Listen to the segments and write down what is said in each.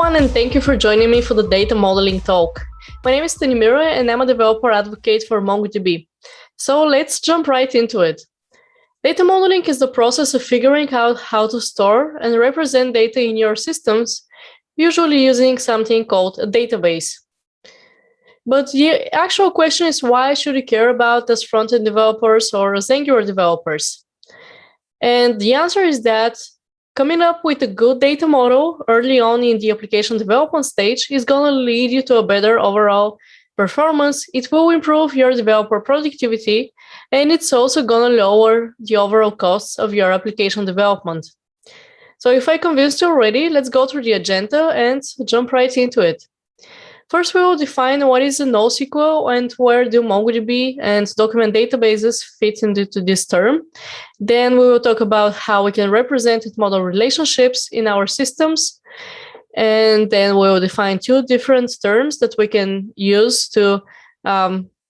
everyone, and thank you for joining me for the data modeling talk. My name is Stanimira, and I'm a developer advocate for MongoDB. So let's jump right into it. Data modeling is the process of figuring out how to store and represent data in your systems, usually using something called a database. But the actual question is, why should you care about as front-end developers or as Angular developers? And the answer is that coming up with a good data model early on in the application development stage is going to lead you to a better overall performance. It will improve your developer productivity, and it's also going to lower the overall costs of your application development. So if I convinced you already, let's go through the agenda and jump right into it. First, we will define what is a NoSQL and where do MongoDB and document databases fit into this term. Then we will talk about how we can represent and model relationships in our systems. And then we will define two different terms that we can use to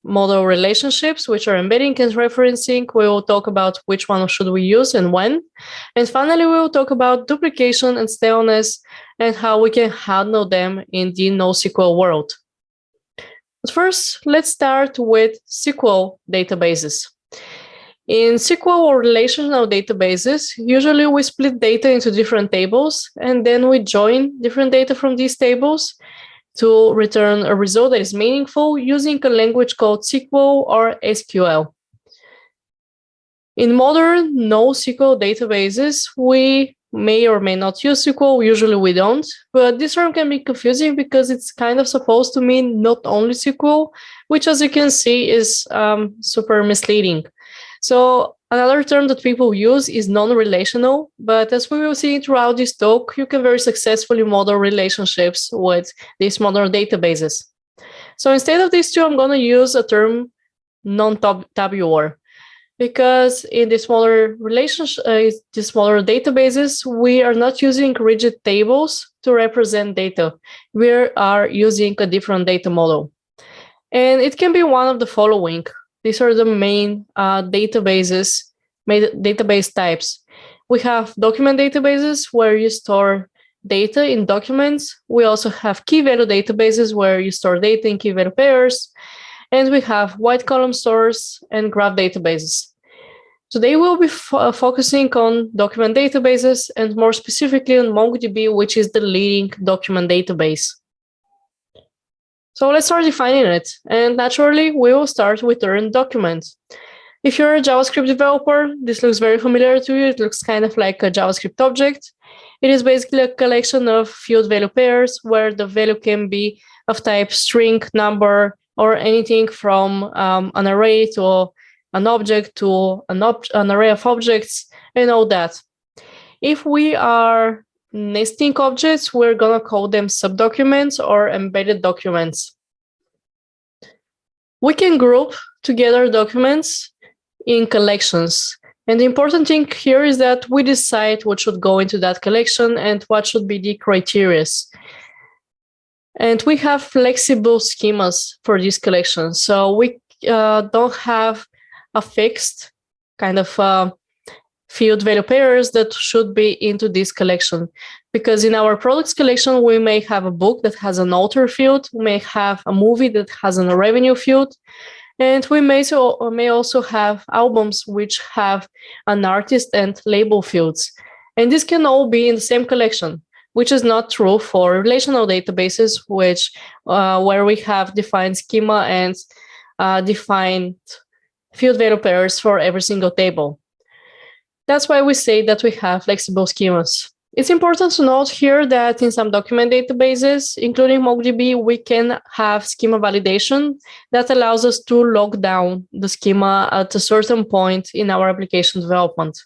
model relationships, which are embedding and referencing. We will talk about which one should we use and when. And finally, we will talk about duplication and staleness and how we can handle them in the NoSQL world. But first, let's start with SQL databases. In SQL or relational databases, usually we split data into different tables, and then we join different data from these tables to return a result that is meaningful using a language called SQL or SQL. In modern NoSQL databases, we may or may not use SQL. Usually we don't, but this term can be confusing because it's kind of supposed to mean not only SQL, which, as you can see, is super misleading. So another term that people use is non-relational, but as we will see throughout this talk, you can very successfully model relationships with these modern databases. So instead of these two, I'm going to use a term non-tabular, because in the smaller databases, we are not using rigid tables to represent data. We are using a different data model. And it can be one of the following. These are the main database types. We have document databases where you store data in documents. We also have key value databases where you store data in key value pairs. And we have white column stores and graph databases. Today we'll be focusing on document databases and more specifically on MongoDB, which is the leading document database. So let's start defining it. And naturally, we will start with the document. If you're a JavaScript developer, this looks very familiar to you. It looks kind of like a JavaScript object. It is basically a collection of field value pairs where the value can be of type string, number, or anything from an array to an object to an array of objects and all that. If we are nesting objects, we're going to call them subdocuments or embedded documents. We can group together documents in collections. And the important thing here is that we decide what should go into that collection and what should be the criteria. And we have flexible schemas for these collections. So we don't have a fixed kind of field value pairs that should be into this collection. Because in our products collection, we may have a book that has an author field, we may have a movie that has a revenue field, and we may also have albums which have an artist and label fields. And this can all be in the same collection, which is not true for relational databases, where we have defined schema and defined field value pairs for every single table. That's why we say that we have flexible schemas. It's important to note here that in some document databases, including MongoDB, we can have schema validation that allows us to lock down the schema at a certain point in our application development.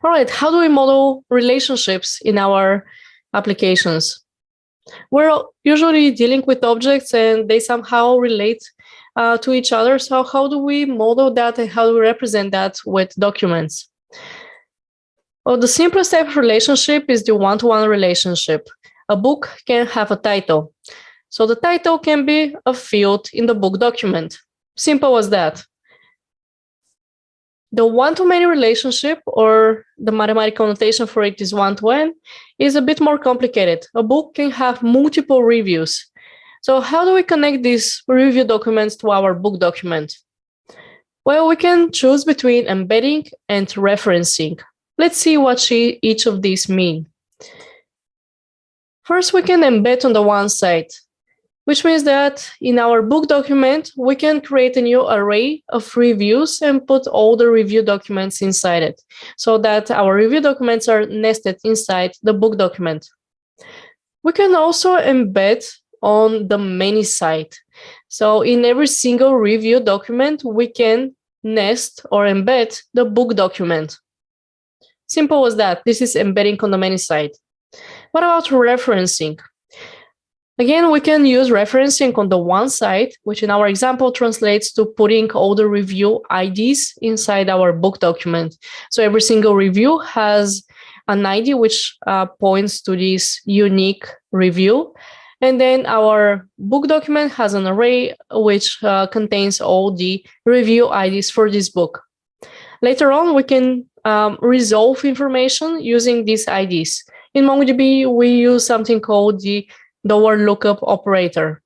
All right, how do we model relationships in our applications? We're usually dealing with objects and they somehow relate to each other. So how do we model that and how do we represent that with documents? Well, the simplest type of relationship is the one-to-one relationship. A book can have a title. So the title can be a field in the book document. Simple as that. The one-to-many relationship, or the mathematical notation for it is one-to-n, is a bit more complicated. A book can have multiple reviews. So how do we connect these review documents to our book document? Well, we can choose between embedding and referencing. Let's see what each of these mean. First, we can embed on the one side, which means that in our book document, we can create a new array of reviews and put all the review documents inside it, so that our review documents are nested inside the book document. We can also embed on the many side. So in every single review document, we can nest or embed the book document. Simple as that. This is embedding on the many side. What about referencing? Again, we can use referencing on the one side, which in our example translates to putting all the review IDs inside our book document. So every single review has an ID which points to this unique review. And then our book document has an array which contains all the review IDs for this book. Later on, we can resolve information using these IDs. In MongoDB, we use something called the $lookup operator.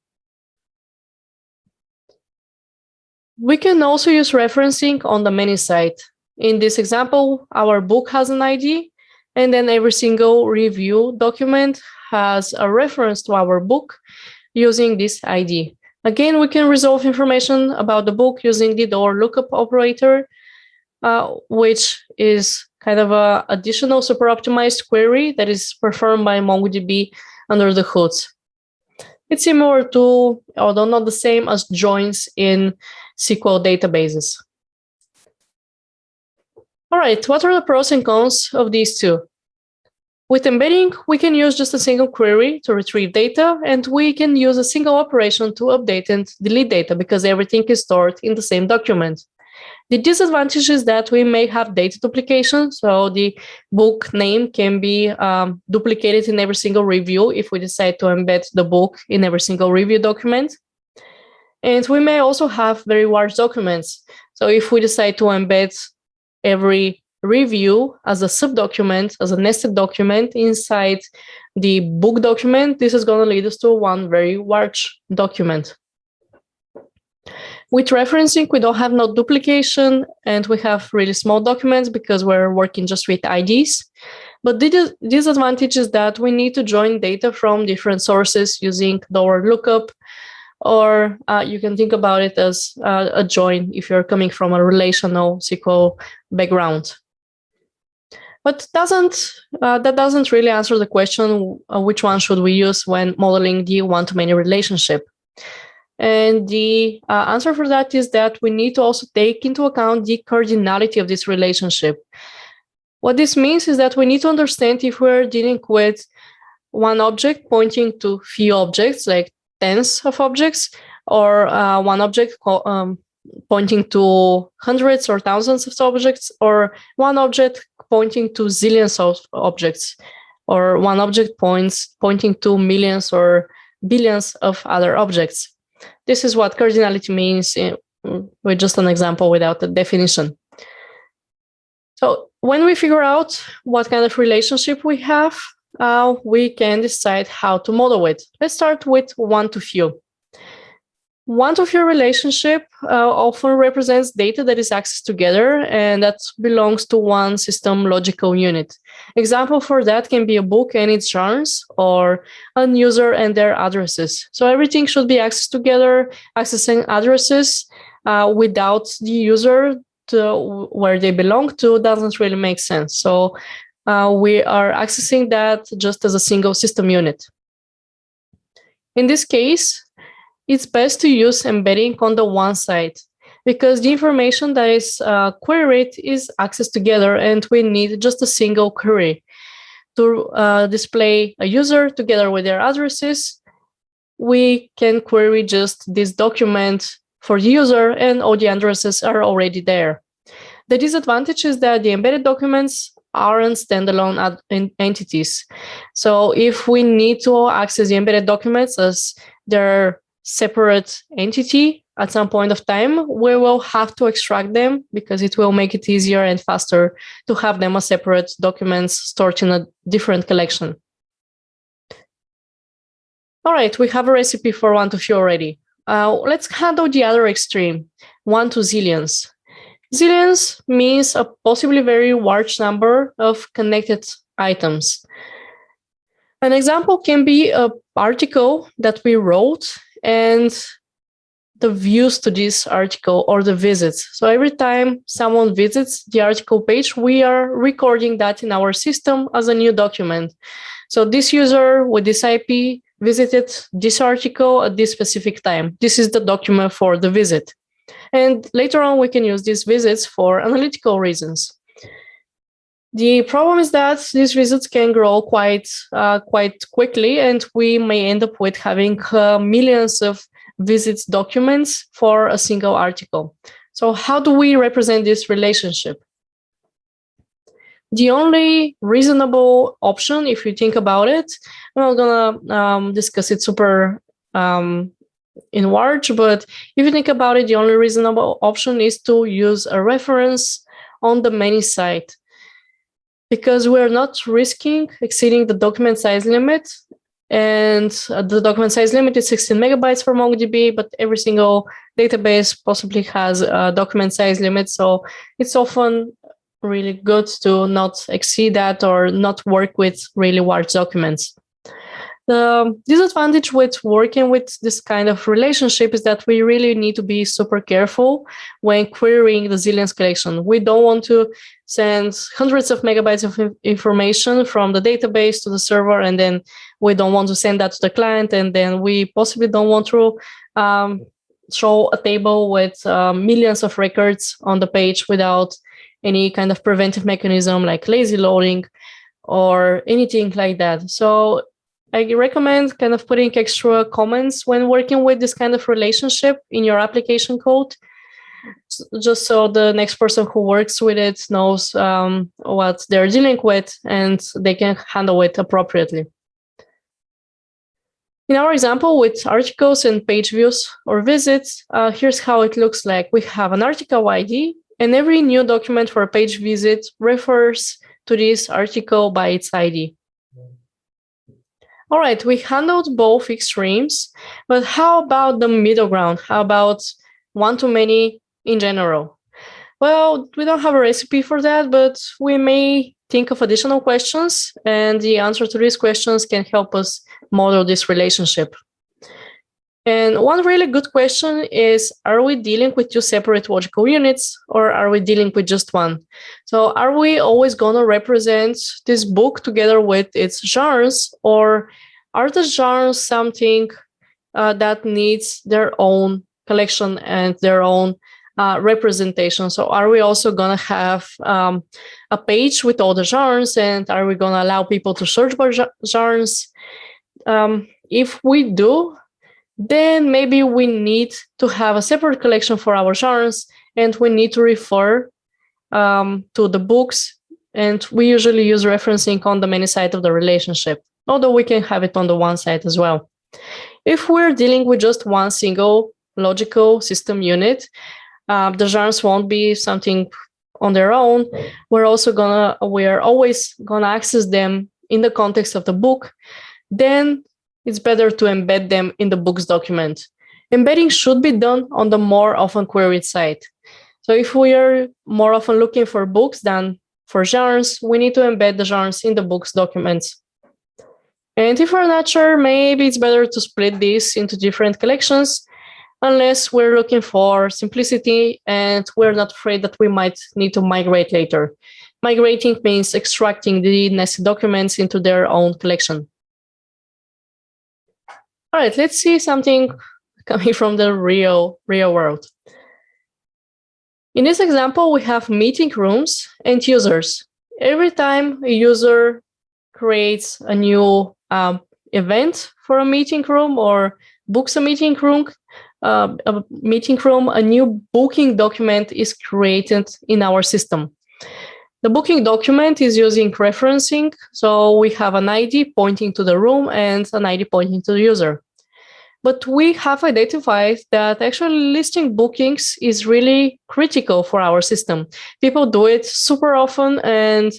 We can also use referencing on the many side. In this example, our book has an ID, and then every single review document has a reference to our book using this ID. Again, we can resolve information about the book using the $lookup operator, which is kind of an additional super optimized query that is performed by MongoDB under the hood. It's similar to, although not the same as joins in SQL databases. All right, what are the pros and cons of these two? With embedding, we can use just a single query to retrieve data, and we can use a single operation to update and delete data because everything is stored in the same document. The disadvantage is that we may have data duplication, so the book name can be duplicated in every single review if we decide to embed the book in every single review document. And we may also have very large documents. So if we decide to embed every review as a subdocument, as a nested document inside the book document, this is going to lead us to one very large document. With referencing, we don't have no duplication, and we have really small documents because we're working just with IDs. But the disadvantage is that we need to join data from different sources using $lookup, or you can think about it as a join if you're coming from a relational SQL background. But that doesn't really answer the question, which one should we use when modeling the one-to-many relationship? And the answer for that is that we need to also take into account the cardinality of this relationship. What this means is that we need to understand if we're dealing with one object pointing to few objects, like tens of objects, or one object pointing to hundreds or thousands of objects, or one object pointing to zillions of objects, or one object pointing to millions or billions of other objects. This is what cardinality means with just an example without a definition. So when we figure out what kind of relationship we have, we can decide how to model it. Let's start with one-to-few. One-to-few relationship often represents data that is accessed together and that belongs to one system logical unit. Example for that can be a book and its genres, or a user and their addresses. So everything should be accessed together. Accessing addresses without the user to where they belong to doesn't really make sense. So we are accessing that just as a single system unit. In this case, it's best to use embedding on the one side because the information that is queried is accessed together, and we need just a single query to display a user together with their addresses. We can query just this document for the user, and all the addresses are already there. The disadvantage is that the embedded documents aren't standalone entities. So if we need to access the embedded documents as their separate entity, at some point of time, we will have to extract them because it will make it easier and faster to have them as separate documents stored in a different collection. All right, we have a recipe for 1 to few already. Let's handle the other extreme, 1 to zillions. Zillions means a possibly very large number of connected items. An example can be an article that we wrote and the views to this article or the visits. So every time someone visits the article page, we are recording that in our system as a new document. So this user with this IP visited this article at this specific time. This is the document for the visit. And later on, we can use these visits for analytical reasons. The problem is that these visits can grow quite quickly, and we may end up with having millions of visits documents for a single article. So how do we represent this relationship? The only reasonable option, if you think about it, I'm not gonna discuss it super in large, but if you think about it, the only reasonable option is to use a reference on the main site, because we're not risking exceeding the document size limit. And the document size limit is 16 megabytes for MongoDB, but every single database possibly has a document size limit. So it's often really good to not exceed that or not work with really large documents. The disadvantage with working with this kind of relationship is that we really need to be super careful when querying the zillions collection. We don't want to send hundreds of megabytes of information from the database to the server, and then we don't want to send that to the client, and then we possibly don't want to show a table with millions of records on the page without any kind of preventive mechanism like lazy loading or anything like that. So I recommend kind of putting extra comments when working with this kind of relationship in your application code, just so the next person who works with it knows what they're dealing with and they can handle it appropriately. In our example with articles and page views or visits, here's how it looks like. We have an article ID, and every new document for a page visit refers to this article by its ID. All right, we handled both extremes, but how about the middle ground? How about one-to-many in general? Well, we don't have a recipe for that, but we may think of additional questions, and the answer to these questions can help us model this relationship. And one really good question is, are we dealing with two separate logical units, or are we dealing with just one? So are we always going to represent this book together with its genres, or are the genres something that needs their own collection and their own representation? So are we also going to have a page with all the genres, and are we going to allow people to search by genres? If we do, then maybe we need to have a separate collection for our genres, and we need to refer to the books. And we usually use referencing on the many side of the relationship, although we can have it on the one side as well. If we're dealing with just one single logical system unit, the genres won't be something on their own. We are always gonna access them in the context of the book. Then it's better to embed them in the books document. Embedding should be done on the more often queried side. So if we are more often looking for books than for genres, we need to embed the genres in the books documents. And if we're not sure, maybe it's better to split these into different collections, unless we're looking for simplicity and we're not afraid that we might need to migrate later. Migrating means extracting the nested documents into their own collection. All right, let's see something coming from the real world. In this example, we have meeting rooms and users. Every time a user creates a new event for a meeting room or books a meeting room, a new booking document is created in our system. The booking document is using referencing, so we have an ID pointing to the room and an ID pointing to the user. But we have identified that actually listing bookings is really critical for our system. People do it super often, and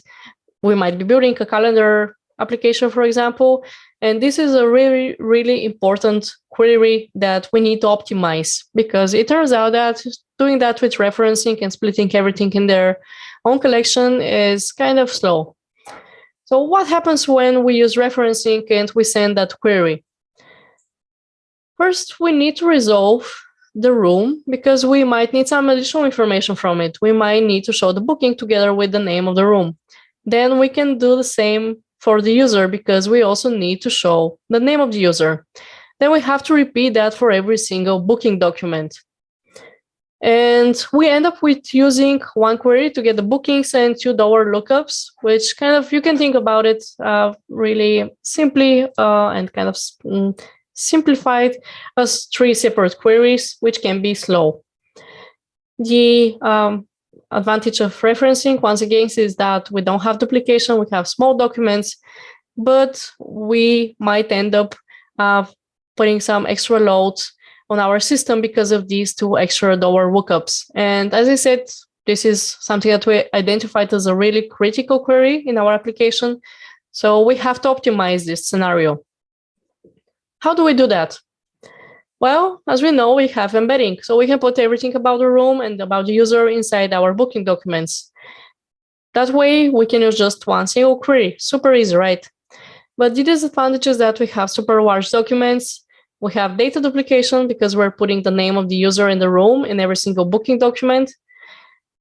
we might be building a calendar application, for example. And this is a really, really important query that we need to optimize, because it turns out that doing that with referencing and splitting everything in their own collection is kind of slow. So what happens when we use referencing and we send that query? First, we need to resolve the room, because we might need some additional information from it. We might need to show the booking together with the name of the room. Then we can do the same for the user, because we also need to show the name of the user. Then we have to repeat that for every single booking document. And we end up with using one query to get the bookings and $2 lookups, which kind of, you can think about it really simply and kind of simplified as 3 separate queries, which can be slow. The advantage of referencing, once again, is that we don't have duplication. We have small documents, but we might end up putting some extra loads on our system because of these 2 extra dollar lookups. And as I said, this is something that we identified as a really critical query in our application. So we have to optimize this scenario. How do we do that? Well, as we know, we have embedding. So we can put everything about the room and about the user inside our booking documents. That way, we can use just one single query. Super easy, right? But the disadvantage is that we have super large documents. We have data duplication, because we're putting the name of the user in the room in every single booking document.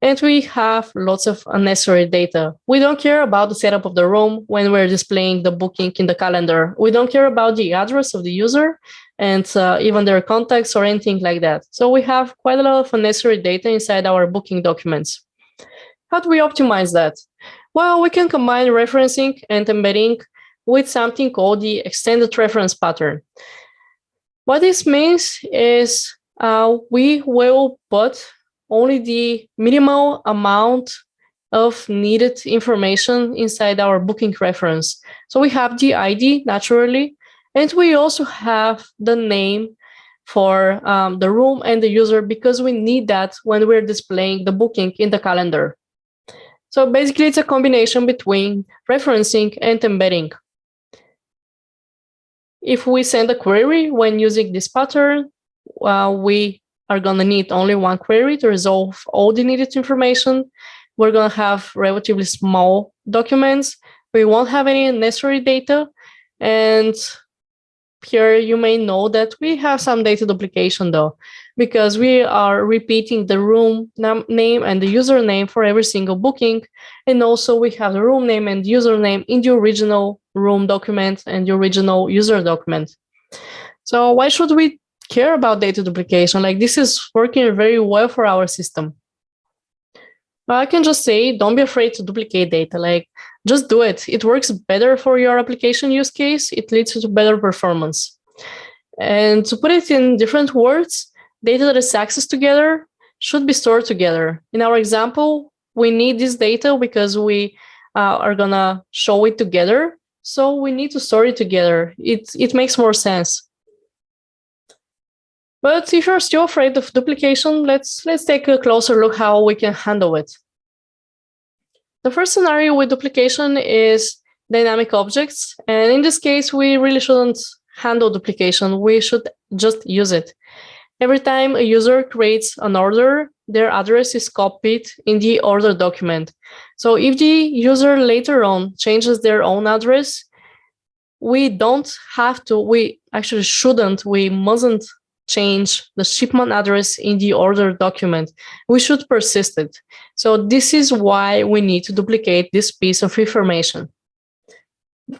And we have lots of unnecessary data. We don't care about the setup of the room when we're displaying the booking in the calendar. We don't care about the address of the user and even their contacts or anything like that. So we have quite a lot of unnecessary data inside our booking documents. How do we optimize that? Well, we can combine referencing and embedding with something called the extended reference pattern. What this means is we will put only the minimal amount of needed information inside our booking reference. So we have the ID, naturally, and we also have the name for the room and the user, because we need that when we're displaying the booking in the calendar. So basically, it's a combination between referencing and embedding. If we send a query when using this pattern, we are going to need only one query to resolve all the needed information. We're going to have relatively small documents. We won't have any necessary data. And here you may know that we have some data duplication, though, because we are repeating the room name and the username for every single booking. And also we have the room name and username in the original room document and the original user document. So why should we care about data duplication? Like, this is working very well for our system. Well, I can just say, don't be afraid to duplicate data. Like, just do it. It works better for your application use case. It leads to better performance. And to put it in different words, data that is accessed together should be stored together. In our example, we need this data because we are going to show it together. So we need to store it together. It makes more sense. But if you're still afraid of duplication, let's take a closer look how we can handle it. The first scenario with duplication is dynamic objects. And in this case, we really shouldn't handle duplication. We should just use it. Every time a user creates an order, their address is copied in the order document. So if the user later on changes their own address, we don't have to, we actually shouldn't, we mustn't change the shipment address in the order document. We should persist it. So this is why we need to duplicate this piece of information.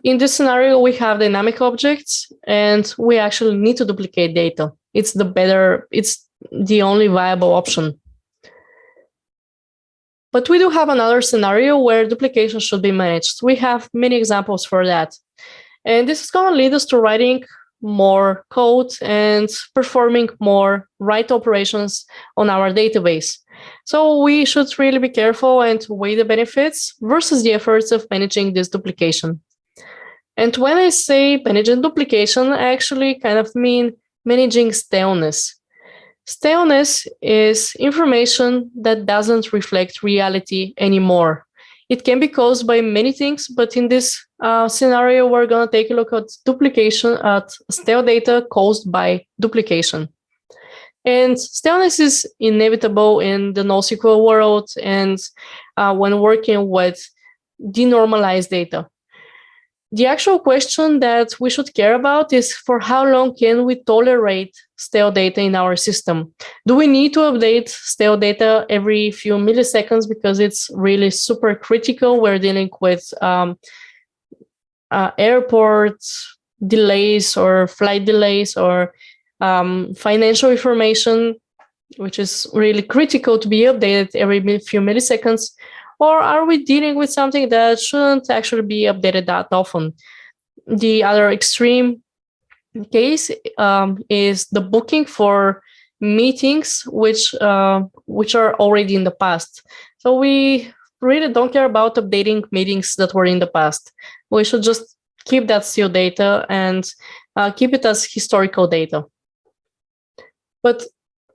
In this scenario, we have dynamic objects, and we actually need to duplicate data. It's the only viable option. But we do have another scenario where duplication should be managed. We have many examples for that. And this is going to lead us to writing more code and performing more write operations on our database. So we should really be careful and weigh the benefits versus the efforts of managing this duplication. And when I say managing duplication, I actually kind of mean managing staleness. Staleness is information that doesn't reflect reality anymore. It can be caused by many things, but in this scenario, we're going to take a look at duplication, at stale data caused by duplication. And staleness is inevitable in the NoSQL world and when working with denormalized data. The actual question that we should care about is for how long can we tolerate stale data in our system? Do we need to update stale data every few milliseconds because it's really super critical? We're dealing with airport delays or flight delays or financial information, which is really critical to be updated every few milliseconds. Or are we dealing with something that shouldn't actually be updated that often? The other extreme case is the booking for meetings which are already in the past. So we really don't care about updating meetings that were in the past. We should just keep that stale data and keep it as historical data. But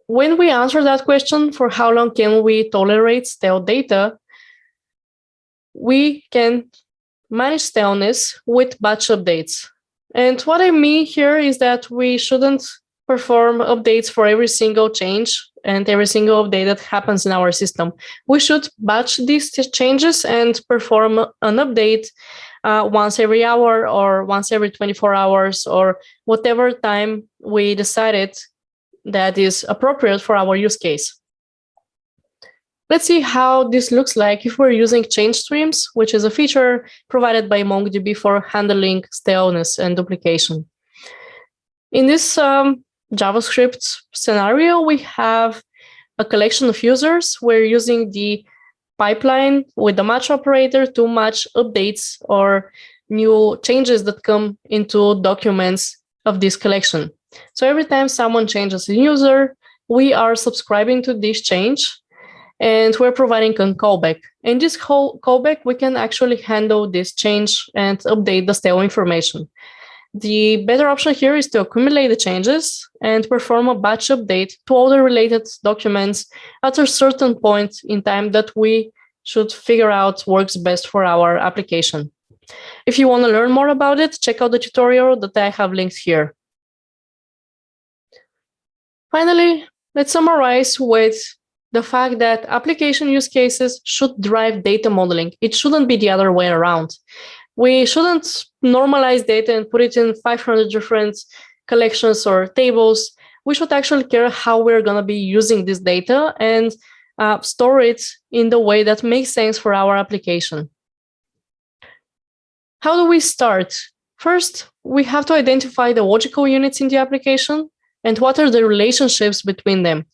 when we answer that question, for how long can we tolerate stale data, we can manage staleness with batch updates. And what I mean here is that we shouldn't perform updates for every single change and every single update that happens in our system. We should batch these changes and perform an update once every hour or once every 24 hours or whatever time we decided that is appropriate for our use case. Let's see how this looks like if we're using change streams, which is a feature provided by MongoDB for handling staleness and duplication. In this JavaScript scenario, we have a collection of users. We're using the pipeline with the match operator to match updates or new changes that come into documents of this collection. So every time someone changes a user, we are subscribing to this change. And we're providing a callback. In this callback, we can actually handle this change and update the stale information. The better option here is to accumulate the changes and perform a batch update to all the related documents at a certain point in time that we should figure out works best for our application. If you want to learn more about it, check out the tutorial that I have linked here. Finally, let's summarize with the fact that application use cases should drive data modeling. It shouldn't be the other way around. We shouldn't normalize data and put it in 500 different collections or tables. We should actually care how we're going to be using this data and store it in the way that makes sense for our application. How do we start? First, we have to identify the logical units in the application and what are the relationships between them.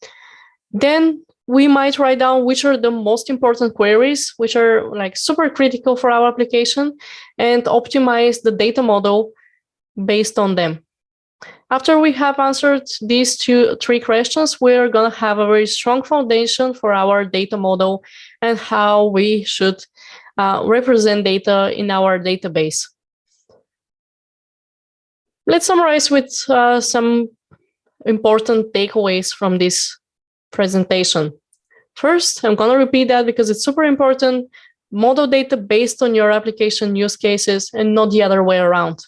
Then we might write down which are the most important queries, which are like super critical for our application, and optimize the data model based on them. After we have answered these three questions, we're going to have a very strong foundation for our data model and how we should represent data in our database. Let's summarize with some important takeaways from this presentation. First, I'm going to repeat that because it's super important. Model data based on your application use cases and not the other way around.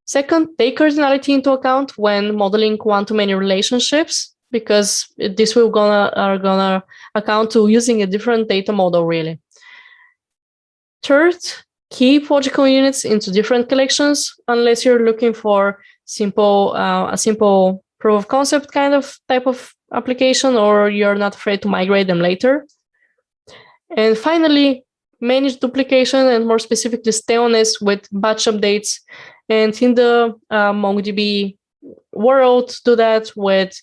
Second, take cardinality into account when modeling one-to-many relationships, because this will gonna account to using a different data model, really. Third, keep logical units into different collections unless you're looking for a simple proof of concept kind of type of application, or you're not afraid to migrate them later. And finally, manage duplication and more specifically staleness with batch updates. And in the MongoDB world, do that with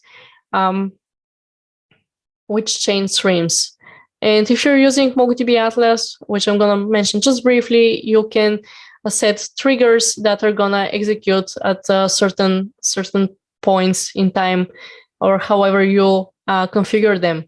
change streams. And if you're using MongoDB Atlas, which I'm going to mention just briefly, you can set triggers that are going to execute at certain points in time, or however you configure them.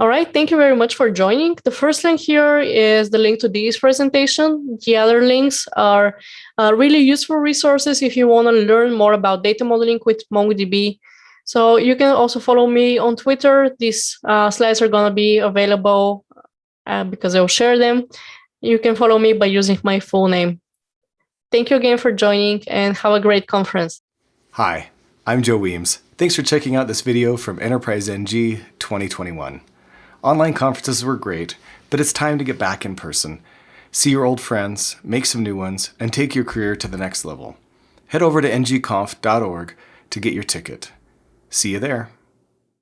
All right, thank you very much for joining. The first link here is the link to this presentation. The other links are really useful resources if you want to learn more about data modeling with MongoDB. So you can also follow me on Twitter. These slides are going to be available because I'll share them. You can follow me by using my full name. Thank you again for joining and have a great conference. Hi, I'm Joe Weems. Thanks for checking out this video from EnterpriseNG 2021. Online conferences were great, but it's time to get back in person. See your old friends, make some new ones, and take your career to the next level. Head over to ng-conf.org to get your ticket. See you there.